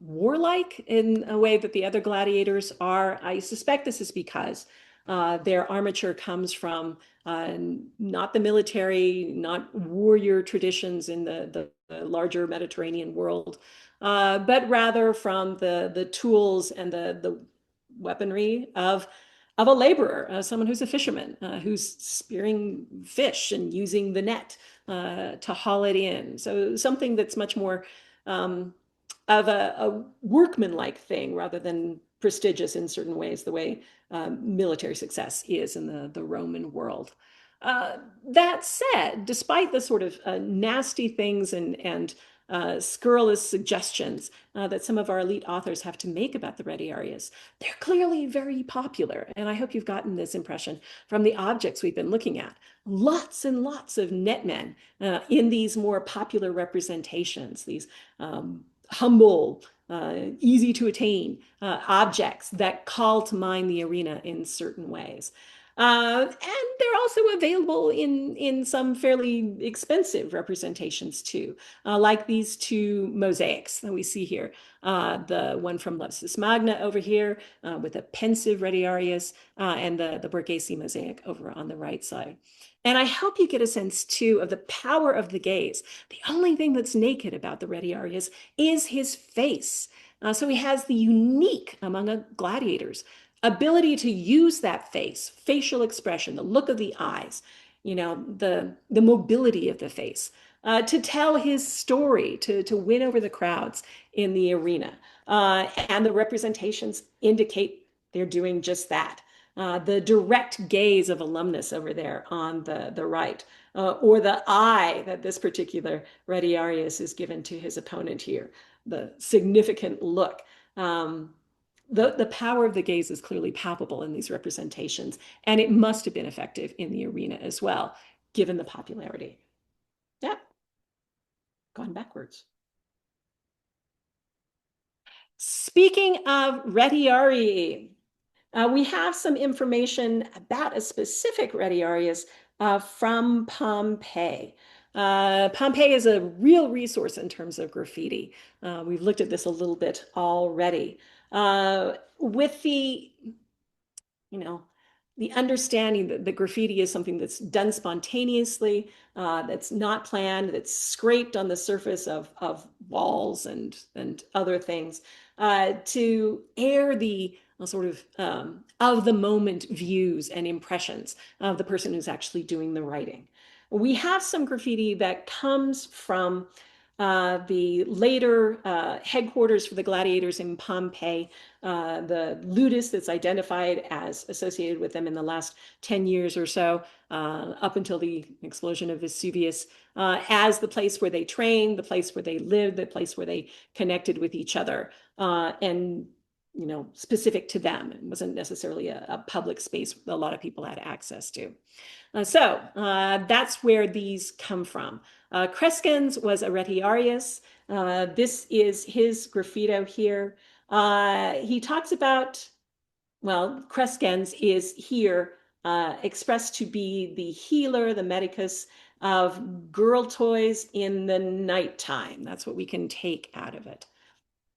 warlike in a way that the other gladiators are. I suspect this is because their armature comes from not the military, not warrior traditions in the larger Mediterranean world, but rather from the tools and the weaponry of a laborer, someone who's a fisherman, who's spearing fish and using the net to haul it in. So something that's much more um, of a workmanlike thing rather than prestigious in certain ways, the way military success is in the Roman world. That said, despite the sort of nasty things and scurrilous suggestions that some of our elite authors have to make about the Retiarius, they're clearly very popular. And I hope you've gotten this impression from the objects we've been looking at. Lots and lots of netmen in these more popular representations, these humble, easy to attain objects that call to mind the arena in certain ways. And they're also available in some fairly expensive representations too, like these two mosaics that we see here. The one from Lepsis Magna over here with a pensive Retiarius and the Borghese mosaic over on the right side. And I hope you get a sense too of the power of the gaze. The only thing that's naked about the Retiarius is his face. So he has the unique among gladiators ability to use that face, facial expression, the look of the eyes, the mobility of the face, to tell his story, to win over the crowds in the arena. And the representations indicate they're doing just that. The direct gaze of alumnus over there on the right, or the eye that this particular Retiarius is given to his opponent here, the significant look. The power of the gaze is clearly palpable in these representations, and it must have been effective in the arena as well, given the popularity. Yeah, gone backwards. Speaking of Retiarii, we have some information about a specific Retiarius from Pompeii. Pompeii is a real resource in terms of graffiti. We've looked at this a little bit already. With you know, the understanding that the graffiti is something that's done spontaneously, that's not planned, that's scraped on the surface of walls and other things, to air the sort of the moment views and impressions of the person who's actually doing the writing. We have some graffiti that comes from the later headquarters for the gladiators in Pompeii, the ludus that's identified as associated with them in the last 10 years or so, up until the explosion of Vesuvius, as the place where they trained, the place where they lived, the place where they connected with each other, and specific to them. It wasn't necessarily a public space a lot of people had access to. So that's where these come from. Crescens was a Retiarius. This is his graffito here. He talks about, well, Crescens is here expressed to be the healer, the medicus of girl toys in the nighttime. That's what we can take out of it.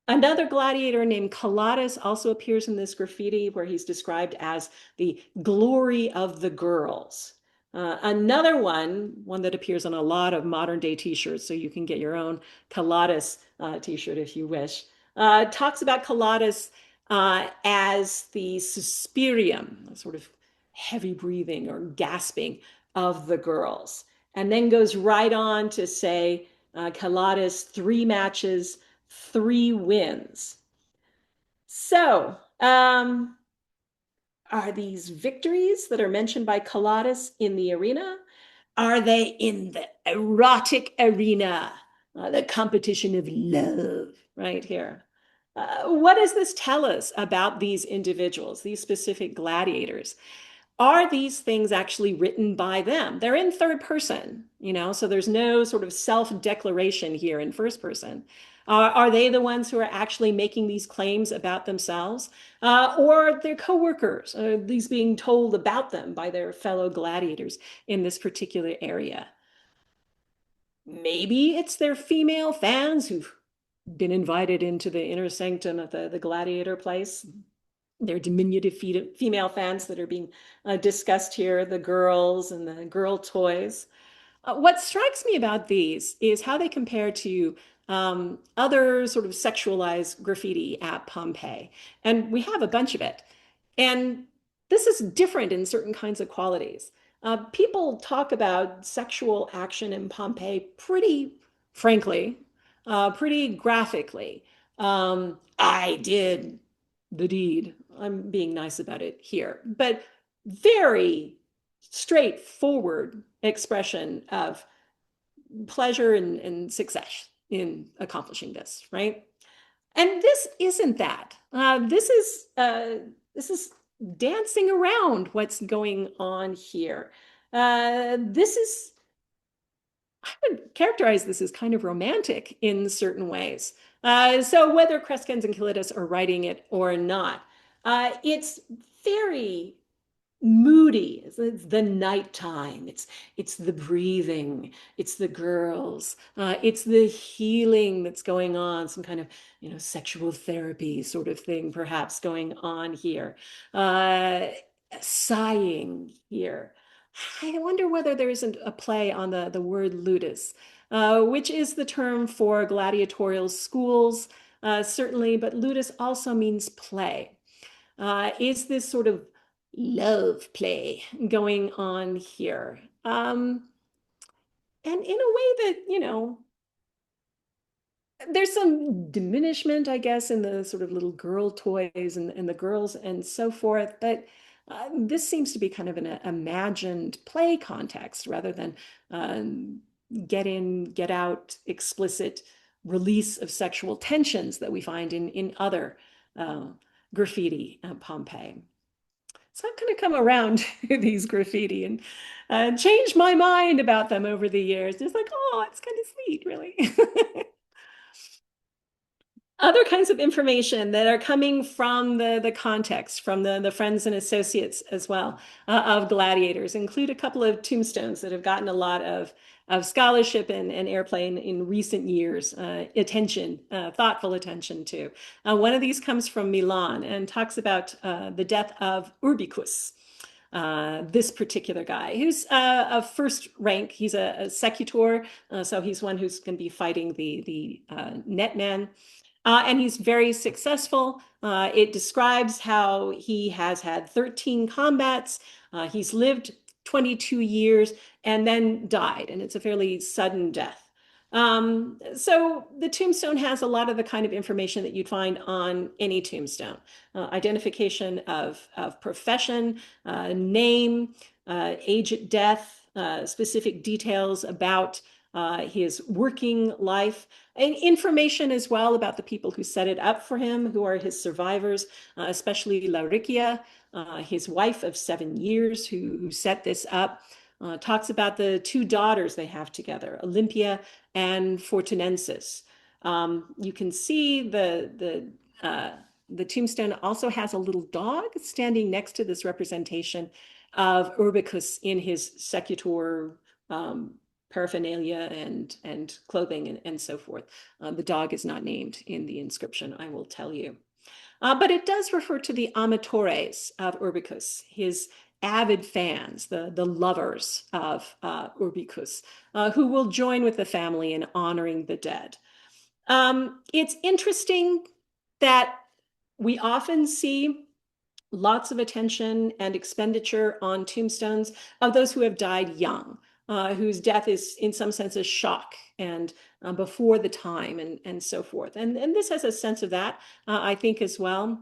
Another gladiator named Calatus also appears in this graffiti where he's described as the glory of the girls. Another one that appears on a lot of modern day t-shirts, so you can get your own Calatus t-shirt if you wish, talks about Calatus as the suspirium, sort of heavy breathing or gasping of the girls. And then goes right on to say, Calatus, 3 matches, 3 wins. So, are these victories that are mentioned by Calatus in the arena? Are they in the erotic arena, the competition of love, right here? What does this tell us about these individuals, these specific gladiators? Are these things actually written by them? They're in third person, so there's no sort of self-declaration here in first person. Are they the ones who are actually making these claims about themselves? Or their coworkers, these being told about them by their fellow gladiators in this particular area? Maybe it's their female fans who've been invited into the inner sanctum of the gladiator place. There are diminutive female fans that are being discussed here, the girls and the girl toys. What strikes me about these is how they compare to other sort of sexualized graffiti at Pompeii. And we have a bunch of it. And this is different in certain kinds of qualities. People talk about sexual action in Pompeii pretty frankly, pretty graphically. I did the deed. I'm being nice about it here, but very straightforward expression of pleasure and success in accomplishing this, right? And this isn't that. This is dancing around what's going on here. This is I would characterize this as kind of romantic in certain ways. So whether Crescens and Kilidas are writing it or not, it's very moody. It's the nighttime. It's the breathing. It's the girls. It's the healing that's going on. Some kind of sexual therapy sort of thing, perhaps going on here. Uh, Sighing here. I wonder whether there isn't a play on the word ludus, which is the term for gladiatorial schools, certainly, but ludus also means play. Is this sort of love play going on here? And in a way that, there's some diminishment, I guess, in the sort of little girl toys and the girls and so forth. But this seems to be kind of an imagined play context rather than get in, get out, explicit release of sexual tensions that we find in other uh, graffiti at Pompeii. So I've kind of come around to these graffiti and changed my mind about them over the years. Just like, oh, it's kind of sweet, really. Other kinds of information that are coming from the context, from the friends and associates as well of gladiators include a couple of tombstones that have gotten a lot of scholarship and airplay in recent years, attention, thoughtful attention to. One of these comes from Milan and talks about the death of Urbicus. This particular guy, who's of first rank. He's a secutor, so he's one who's going to be fighting the netman. And he's very successful. It describes how he has had 13 combats. He's lived 22 years and then died, and it's a fairly sudden death. So the tombstone has a lot of the kind of information that you'd find on any tombstone. Identification of profession, name, age at death, specific details about his working life, and information as well about the people who set it up for him, who are his survivors, especially Lauricia, his wife of 7 years, who set this up. Talks about the two daughters they have together, Olympia and Fortunensis. You can see the tombstone also has a little dog standing next to this representation of Urbicus in his secutor paraphernalia and clothing and so forth. The dog is not named in the inscription, I will tell you. But it does refer to the amatores of Urbicus, his avid fans, the lovers of Urbicus, who will join with the family in honoring the dead. It's interesting that we often see lots of attention and expenditure on tombstones of those who have died young, whose death is in some sense a shock and before the time and so forth. And this has a sense of that, I think, as well.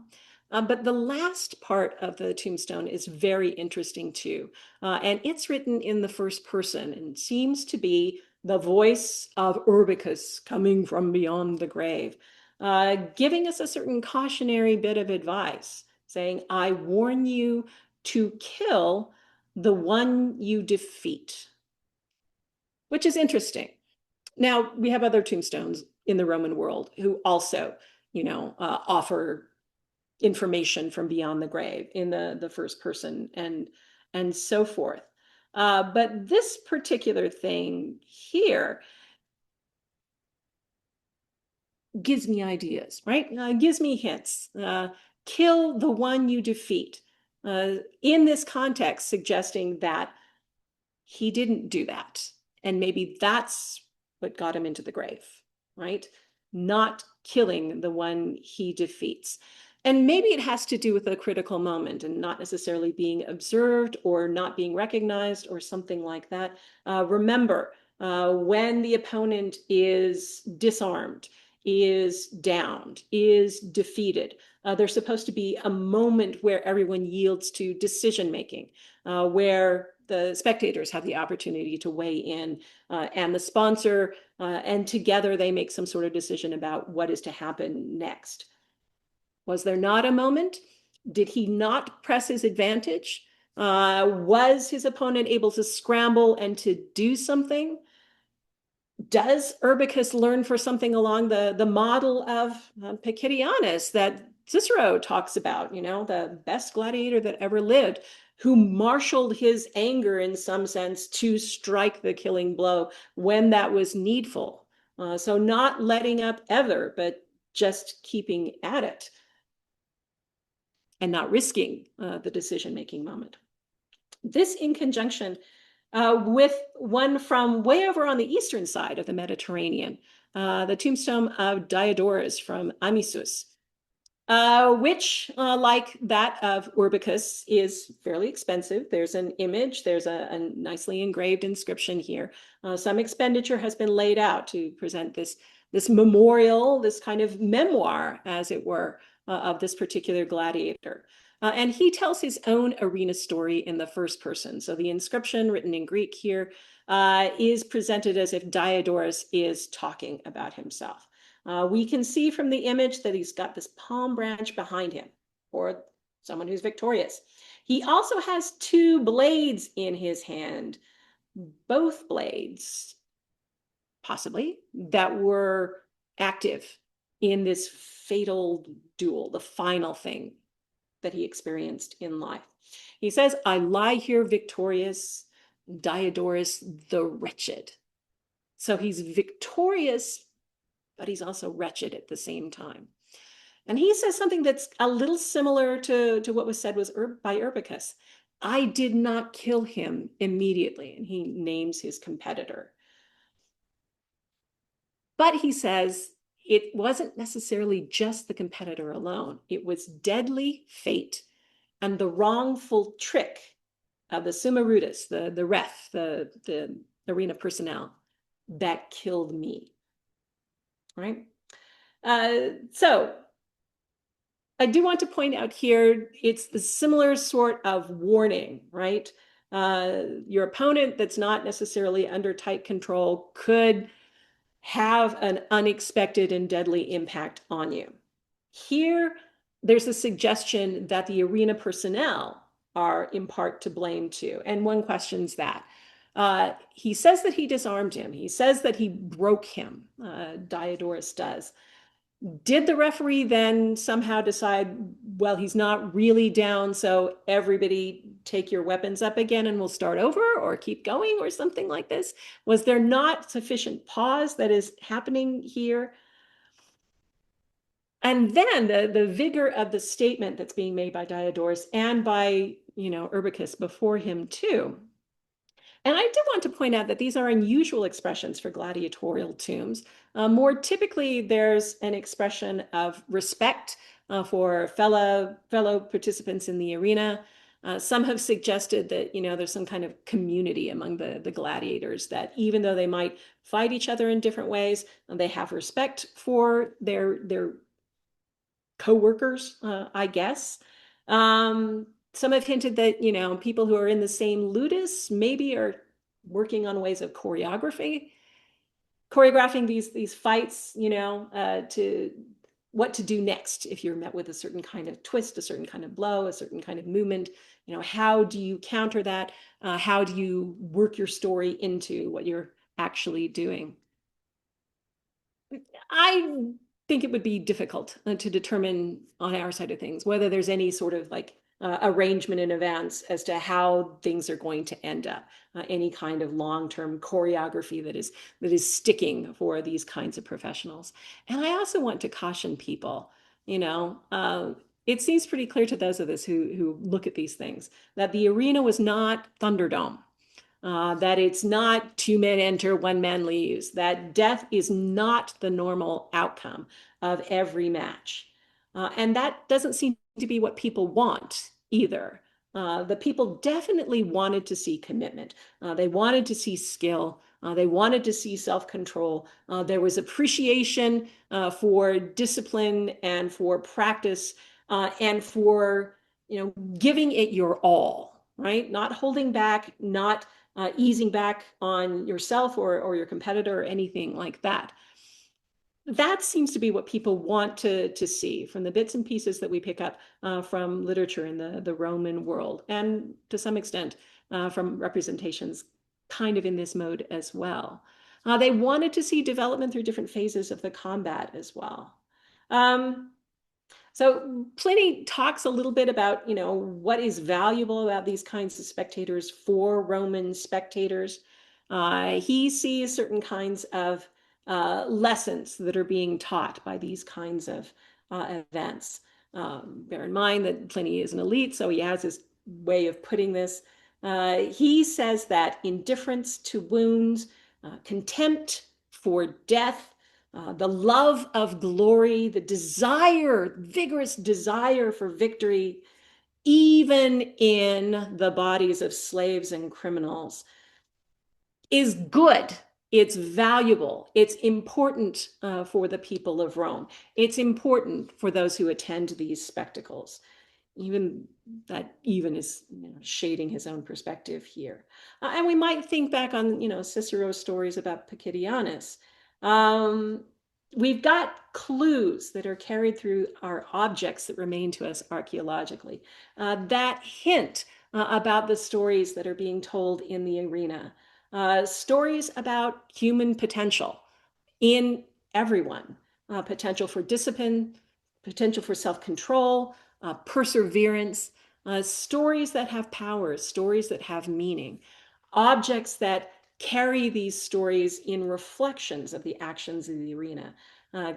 But the last part of the tombstone is very interesting too. And it's written in the first person and seems to be the voice of Urbicus coming from beyond the grave, giving us a certain cautionary bit of advice, saying, I warn you to kill the one you defeat, which is interesting. Now, we have other tombstones in the Roman world who also, offer information from beyond the grave in the first person and so forth. But this particular thing here gives me ideas, right? Gives me hints. Kill the one you defeat. In this context, suggesting that he didn't do that. And maybe that's what got him into the grave, right? Not killing the one he defeats. And maybe it has to do with a critical moment and not necessarily being observed or not being recognized or something like that. Remember, when the opponent is disarmed, is downed, is defeated, there's supposed to be a moment where everyone yields to decision making, where the spectators have the opportunity to weigh in, and the sponsor, and together they make some sort of decision about what is to happen next. Was there not a moment? Did he not press his advantage? Was his opponent able to scramble and to do something? Does Urbicus learn for something along the model of Pacchidianus that Cicero talks about, the best gladiator that ever lived, who marshaled his anger in some sense to strike the killing blow when that was needful? So not letting up ever, but just keeping at it and not risking the decision-making moment. This in conjunction with one from way over on the eastern side of the Mediterranean, the tombstone of Diodorus from Amisus, which, like that of Urbicus, is fairly expensive. There's an image, there's a nicely engraved inscription here. Some expenditure has been laid out to present this memorial, this kind of memoir, as it were, of this particular gladiator. And he tells his own arena story in the first person. So the inscription written in Greek here is presented as if Diodorus is talking about himself. We can see from the image that he's got this palm branch behind him, or someone who's victorious. He also has two blades in his hand, both blades, possibly, that were active in this fatal duel, the final thing that he experienced in life. He says, I lie here victorious, Diodorus the wretched. So he's victorious, but he's also wretched at the same time. And he says something that's a little similar to what was said by Urbicus. I did not kill him immediately. And he names his competitor. But he says it wasn't necessarily just the competitor alone. It was deadly fate and the wrongful trick of the summa rudis, the ref, the arena personnel, that killed me, right? So I do want to point out here, it's the similar sort of warning, right? Your opponent that's not necessarily under tight control could have an unexpected and deadly impact on you. Here, there's a suggestion that the arena personnel are in part to blame too. And one questions that. He says that he disarmed him. He says that he broke him, Diodorus does. Did the referee then somehow decide, well, he's not really down, so everybody take your weapons up again and we'll start over or keep going or something like this? Was there not sufficient pause that is happening here? And then the vigor of the statement that's being made by Diodorus and by, Urbicus before him too. And I do want to point out that these are unusual expressions for gladiatorial tombs. More typically, there's an expression of respect for fellow participants in the arena. Some have suggested that there's some kind of community among the gladiators, that even though they might fight each other in different ways, they have respect for their co-workers, I guess. Some have hinted that, people who are in the same ludus maybe are working on ways of choreographing these fights, to what to do next if you're met with a certain kind of twist, a certain kind of blow, a certain kind of movement. How do you counter that? How do you work your story into what you're actually doing? I think it would be difficult to determine on our side of things whether there's any sort of like arrangement in advance as to how things are going to end up. Any kind of long-term choreography that is sticking for these kinds of professionals. And I also want to caution people, you know, it seems pretty clear to those of us who look at these things that the arena was not Thunderdome, that it's not two men enter, one man leaves, that death is not the normal outcome of every match. And that doesn't seem to be what people want either. The people definitely wanted to see commitment. They wanted to see skill. They wanted to see self-control. There was appreciation for discipline and for practice and for giving it your all, right? Not holding back, not easing back on yourself or your competitor or anything like that. That seems to be what people want to see from the bits and pieces that we pick up from literature in the Roman world, and to some extent from representations kind of in this mode as well. They wanted to see development through different phases of the combat as well. Um, so Pliny talks a little bit about, what is valuable about these kinds of spectators for Roman spectators. He sees certain kinds of lessons that are being taught by these kinds of events. Bear in mind that Pliny is an elite, so he has his way of putting this. He says that indifference to wounds, contempt for death, the love of glory, the desire, vigorous desire for victory, even in the bodies of slaves and criminals, is good. It's valuable. It's important for the people of Rome. It's important for those who attend these spectacles. Even is shading his own perspective here. And we might think back on Cicero's stories about Pacchidianus. Um, we've got clues that are carried through our objects that remain to us archaeologically that hint about the stories that are being told in the arena, stories about human potential in everyone, potential for discipline, potential for self-control, perseverance, stories that have power, stories that have meaning, objects that carry these stories in reflections of the actions in the arena,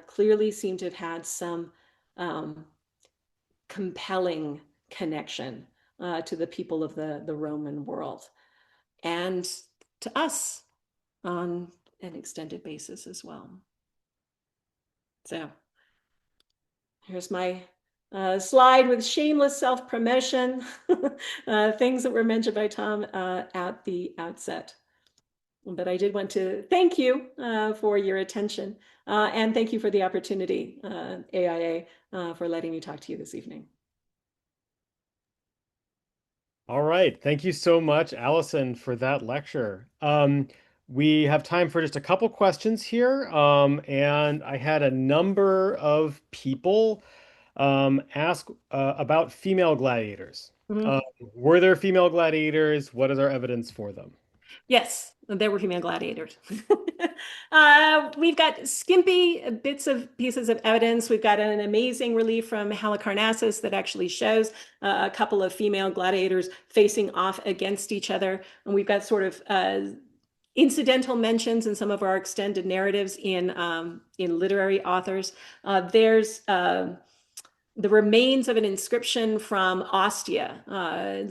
clearly seem to have had some um, compelling connection to the people of the Roman world and to us on an extended basis as well. So here's my slide with shameless self-promotion, things that were mentioned by Tom at the outset. But I did want to thank you for your attention and thank you for the opportunity, AIA, for letting me talk to you this evening. All right. Thank you so much, Allison, for that lecture. We have time for just a couple questions here. And I had a number of people ask about female gladiators. Mhm. Um, were there female gladiators? What is our evidence for them? Yes, there were female gladiators. We've got skimpy bits of pieces of evidence. We've got an amazing relief from Halicarnassus that actually shows a couple of female gladiators facing off against each other. And we've got sort of incidental mentions in some of our extended narratives in literary authors. There's the remains of an inscription from Ostia,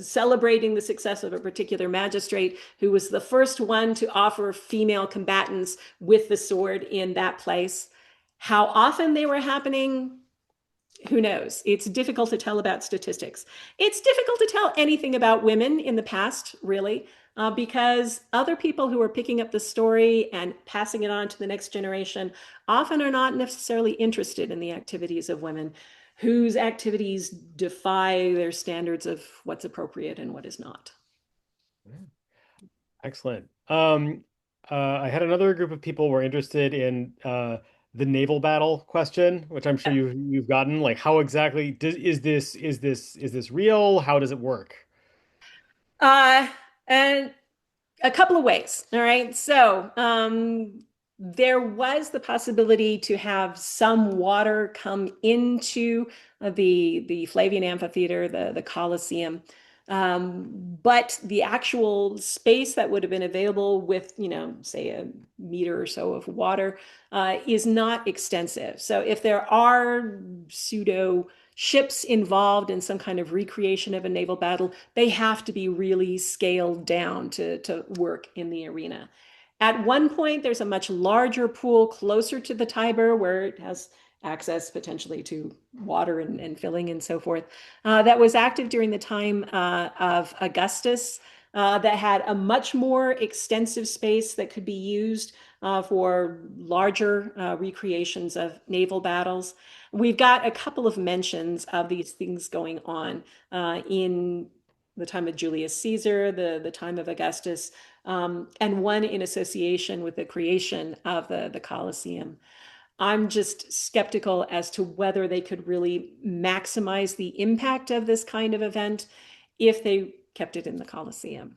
celebrating the success of a particular magistrate who was the first one to offer female combatants with the sword in that place. How often they were happening, who knows? It's difficult to tell about statistics. It's difficult to tell anything about women in the past, really, because other people who are picking up the story and passing it on to the next generation often are not necessarily interested in the activities of women whose activities defy their standards of what's appropriate and what is not. Excellent. I had another group of people were interested in the naval battle question, which I'm sure you've gotten. Like, how exactly is this real? How does it work? And a couple of ways. All right. So, There was the possibility to have some water come into the Flavian Amphitheater, the Colosseum. But the actual space that would have been available with, say a meter or so of water, is not extensive. So if there are pseudo ships involved in some kind of recreation of a naval battle, they have to be really scaled down to work in the arena. At one point, there's a much larger pool closer to the Tiber where it has access potentially to water and filling and so forth, that was active during the time of Augustus, that had a much more extensive space that could be used for larger recreations of naval battles. We've got a couple of mentions of these things going on in the time of Julius Caesar, the time of Augustus, and one in association with the creation of the Colosseum. I'm just skeptical as to whether they could really maximize the impact of this kind of event if they kept it in the Colosseum.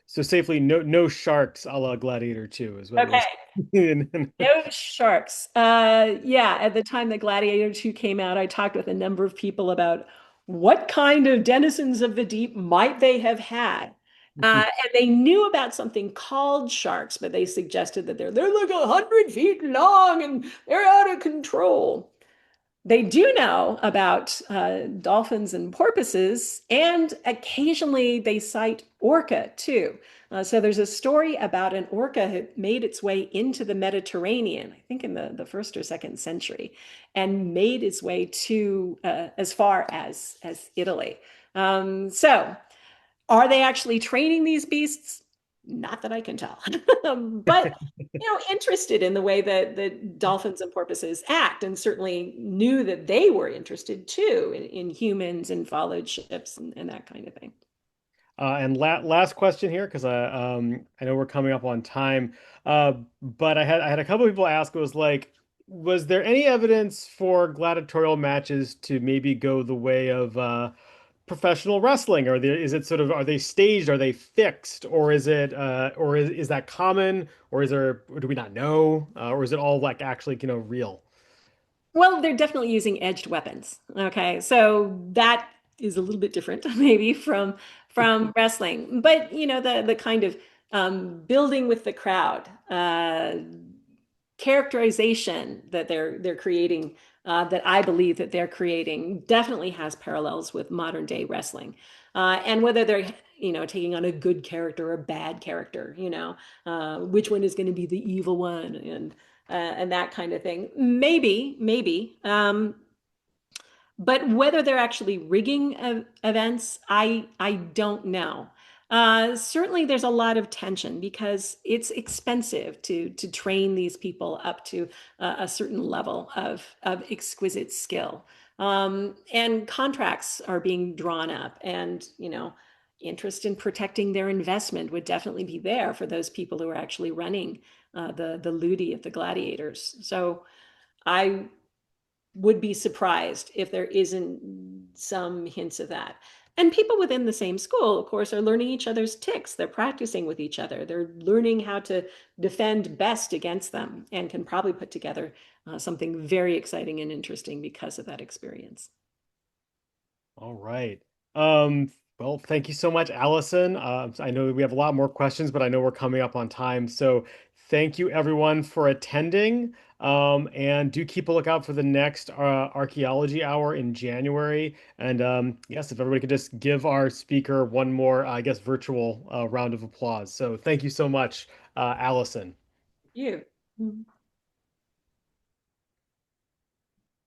So safely, no sharks a la Gladiator 2 is what you're Okay. saying. No sharks. Yeah, at the time that Gladiator 2 came out, I talked with a number of people about what kind of denizens of the deep might they have had. And they knew about something called sharks, but they suggested that they're like 100 feet long and they're out of control. They do know about dolphins and porpoises, and occasionally they cite orca too. So there's a story about an orca that made its way into the Mediterranean, I think in the first or second century, and made its way to as far as Italy. So are they actually training these beasts? Not that I can tell. But interested in the way that dolphins and porpoises act, and certainly knew that they were interested too in humans and followed ships and that kind of thing. And last question here, because I know we're coming up on time. But I had a couple of people ask, was like, was there any evidence for gladiatorial matches to maybe go the way of professional wrestling? Or is it sort of, are they staged? Are they fixed? Or is that common? Or or do we not know? Or is it all like actually, real? Well, they're definitely using edged weapons. Okay, so that is a little bit different maybe from wrestling, but the kind of building with the crowd, characterization that they're creating, that I believe that they're creating, definitely has parallels with modern day wrestling. And whether they're taking on a good character or a bad character, which one is going to be the evil one, and that kind of thing. Maybe. But whether they're actually rigging events, I don't know. Certainly, there's a lot of tension because it's expensive to train these people up to a certain level of exquisite skill. And contracts are being drawn up, and interest in protecting their investment would definitely be there for those people who are actually running the ludi of the gladiators. So I would be surprised if there isn't some hints of that. And people within the same school, of course, are learning each other's ticks. They're practicing with each other. They're learning how to defend best against them, and can probably put together something very exciting and interesting because of that experience. All right. Um, well, thank you so much, Allison. I know we have a lot more questions, but I know we're coming up on time. So thank you everyone for attending. And do keep a lookout for the next archaeology hour in January. And yes, if everybody could just give our speaker one more, I guess, virtual round of applause. So thank you so much, Allison. You.